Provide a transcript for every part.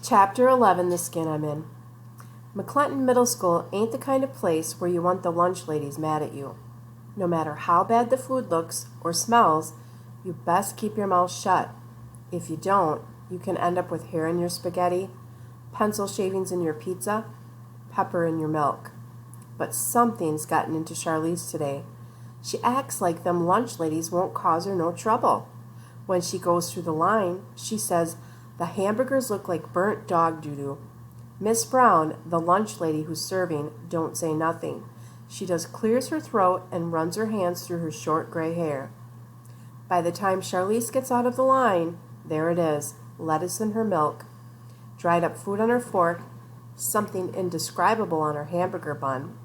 Chapter 11, The Skin I'm In. McClinton Middle School ain't the kind of place where you want the lunch ladies mad at you. No matter how bad the food looks or smells, you best keep your mouth shut. If you don't, you can end up with hair in your spaghetti, pencil shavings in your pizza, pepper in your milk. But something's gotten into Charlize today. She acts like them lunch ladies won't cause her no trouble. When she goes through the line, she says, "The hamburgers look like burnt dog doo-doo." Miss Brown, the lunch lady who's serving, don't say nothing. She just clears her throat and runs her hands through her short gray hair. By the time Charlize gets out of the line, there it is, lettuce in her milk, dried up food on her fork, something indescribable on her hamburger bun.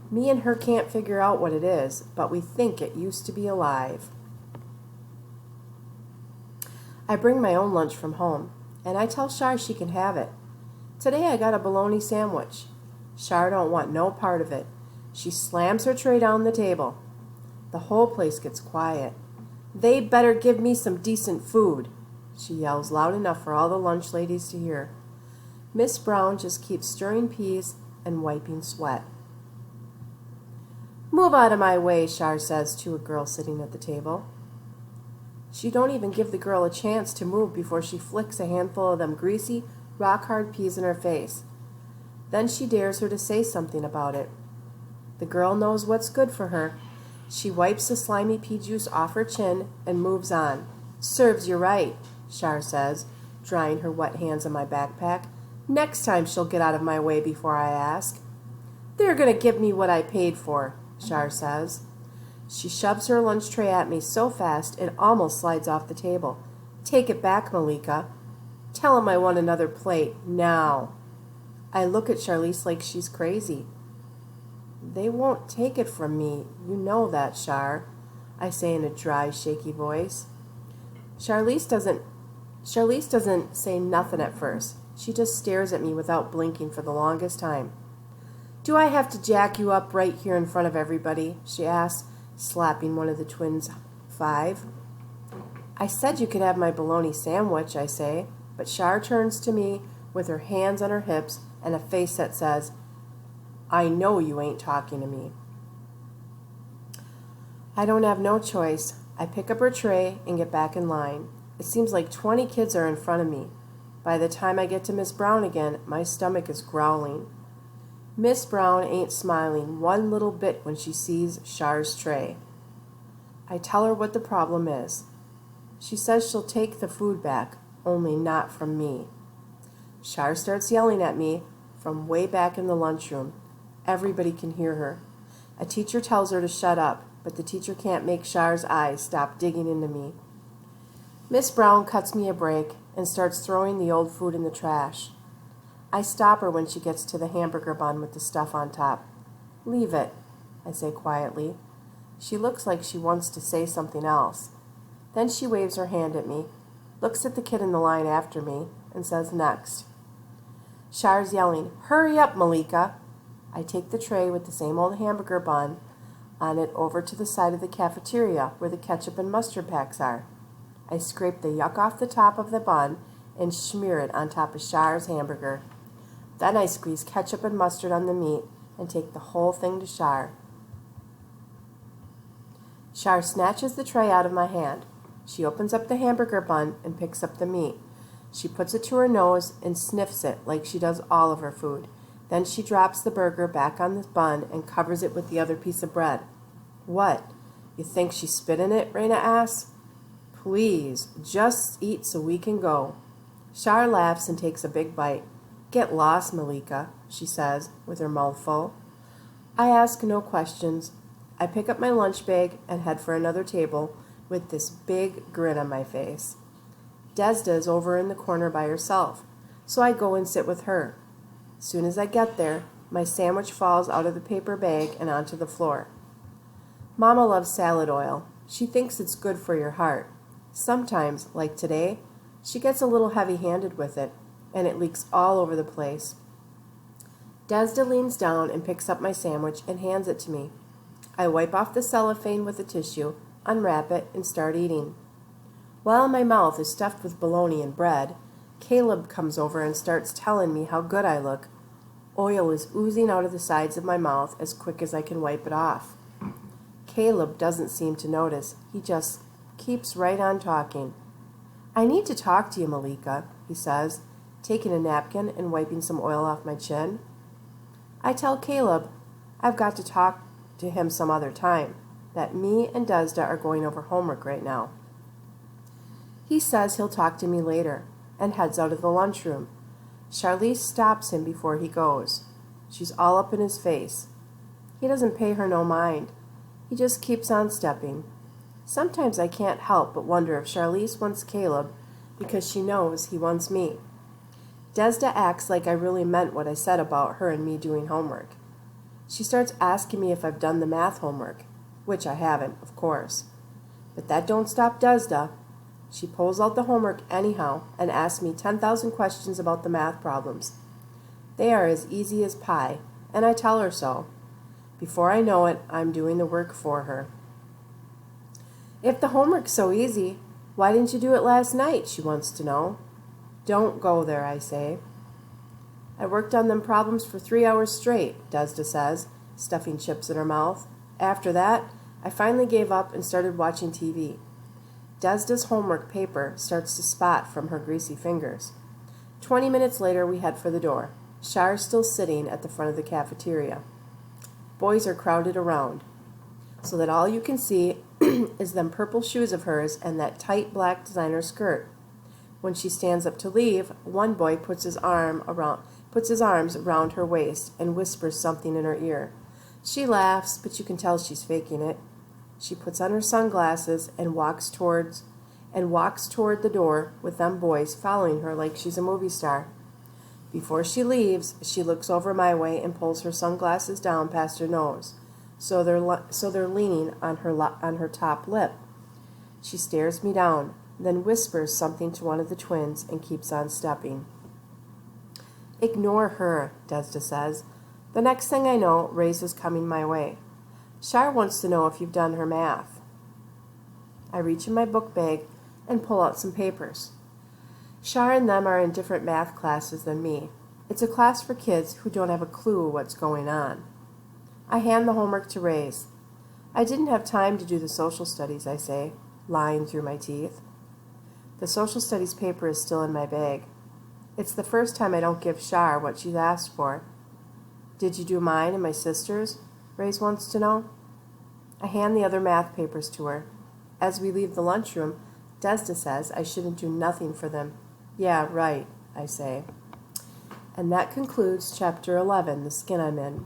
Me and her can't figure out what it is, but we think it used to be alive. I bring my own lunch from home, and I tell Char she can have it. Today I got a bologna sandwich. Char don't want no part of it. She slams her tray down the table. The whole place gets quiet. "They better give me some decent food," she yells loud enough for all the lunch ladies to hear. Miss Brown just keeps stirring peas and wiping sweat. "Move out of my way," Char says to a girl sitting at the table. She don't even give the girl a chance to move before she flicks a handful of them greasy, rock-hard peas in her face. Then she dares her to say something about it. The girl knows what's good for her. She wipes the slimy pea juice off her chin and moves on. "Serves you right," Char says, drying her wet hands on my backpack. "Next time she'll get out of my way before I ask." "They're going to give me what I paid for," Char says. She shoves her lunch tray at me so fast it almost slides off the table. "Take it back, Malika. Tell him I want another plate, now." I look at Charlize like she's crazy. "They won't take it from me. You know that, Char," I say in a dry, shaky voice. Charlize doesn't say nothing at first. She just stares at me without blinking for the longest time. "Do I have to jack you up right here in front of everybody?" she asks, slapping one of the twins' 5. "I said you could have my bologna sandwich," I say, but Char turns to me with her hands on her hips and a face that says, "I know you ain't talking to me." I don't have no choice. I pick up her tray and get back in line. It seems like 20 kids are in front of me. By the time I get to Miss Brown again, my stomach is growling. Miss Brown ain't smiling one little bit when she sees Char's tray. I tell her what the problem is. She says she'll take the food back, only not from me. Char starts yelling at me from way back in the lunchroom. Everybody can hear her. A teacher tells her to shut up, but the teacher can't make Char's eyes stop digging into me. Miss Brown cuts me a break and starts throwing the old food in the trash. I stop her when she gets to the hamburger bun with the stuff on top. "Leave it," I say quietly. She looks like she wants to say something else. Then she waves her hand at me, looks at the kid in the line after me, and says next. Char's yelling, "Hurry up, Malika." I take the tray with the same old hamburger bun on it over to the side of the cafeteria where the ketchup and mustard packs are. I scrape the yuck off the top of the bun and smear it on top of Char's hamburger. Then I squeeze ketchup and mustard on the meat and take the whole thing to Char. Char snatches the tray out of my hand. She opens up the hamburger bun and picks up the meat. She puts it to her nose and sniffs it like she does all of her food. Then she drops the burger back on the bun and covers it with the other piece of bread. "What? You think she spit in it?" Raina asks. "Please, just eat so we can go." Char laughs and takes a big bite. "Get lost, Malika," she says, with her mouth full. I ask no questions. I pick up my lunch bag and head for another table with this big grin on my face. Desda is over in the corner by herself, so I go and sit with her. Soon as I get there, my sandwich falls out of the paper bag and onto the floor. Mama loves salad oil. She thinks it's good for your heart. Sometimes, like today, she gets a little heavy-handed with it, and it leaks all over the place. Desda leans down and picks up my sandwich and hands it to me. I wipe off the cellophane with a tissue, unwrap it, and start eating. While my mouth is stuffed with bologna and bread, Caleb comes over and starts telling me how good I look. Oil is oozing out of the sides of my mouth as quick as I can wipe it off. Caleb doesn't seem to notice. He just keeps right on talking. I need to talk to you, Malika, he says, taking a napkin and wiping some oil off my chin. I tell Caleb I've got to talk to him some other time, that me and Desda are going over homework right now. He says he'll talk to me later and heads out of the lunchroom. Charlize stops him before he goes. She's all up in his face. He doesn't pay her no mind. He just keeps on stepping. Sometimes I can't help but wonder if Charlize wants Caleb because she knows he wants me. Desda acts like I really meant what I said about her and me doing homework. She starts asking me if I've done the math homework, which I haven't, of course. But that don't stop Desda. She pulls out the homework anyhow and asks me 10,000 questions about the math problems. They are as easy as pie, and I tell her so. Before I know it, I'm doing the work for her. If the homework's so easy, why didn't you do it last night, she wants to know. Don't go there, I say. I worked on them problems for 3 hours straight, Desda says, stuffing chips in her mouth. After that, I finally gave up and started watching TV. Desda's homework paper starts to spot from her greasy fingers. 20 minutes later, we head for the door. Char's still sitting at the front of the cafeteria. Boys are crowded around, so that all you can see is them purple shoes of hers and that tight black designer skirt. When she stands up to leave, one boy puts his arms around her waist and whispers something in her ear. She laughs, but you can tell she's faking it. She puts on her sunglasses and walks toward the door with them boys following her like she's a movie star. Before she leaves, she looks over my way and pulls her sunglasses down past her nose, so they're leaning on her top lip. She stares me down, then whispers something to one of the twins and keeps on stepping. Ignore her, Desda says. The next thing I know, Ray's is coming my way. Char wants to know if you've done her math. I reach in my book bag and pull out some papers. Char and them are in different math classes than me. It's a class for kids who don't have a clue what's going on. I hand the homework to Ray's. I didn't have time to do the social studies, I say, lying through my teeth. The social studies paper is still in my bag. It's the first time I don't give Char what she's asked for. Did you do mine and my sister's? Ray's wants to know. I hand the other math papers to her. As we leave the lunchroom, Desda says I shouldn't do nothing for them. Yeah, right, I say. And that concludes Chapter 11, The Skin I'm In.